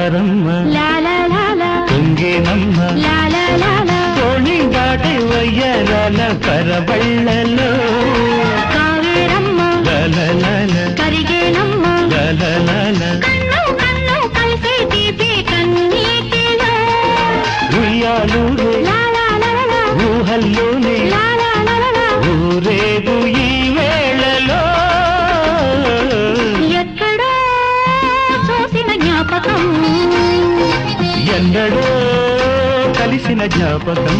జారమ్మ తుంగేనమ్మ తోణి దాటి వయ్యారాల పరబళ్ళలో కావేరమ్మ కరిగేనమ్మ కన్ను కలిసే తీపి కన్నీటిలో ఉయ్యాలూరే ఊహల్లోనే ఊరేగు ఈ వేళలో ఎక్కడో చూసిన జ్ఞాపకం ఎన్నడో కలిసిన జ్ఞాపకం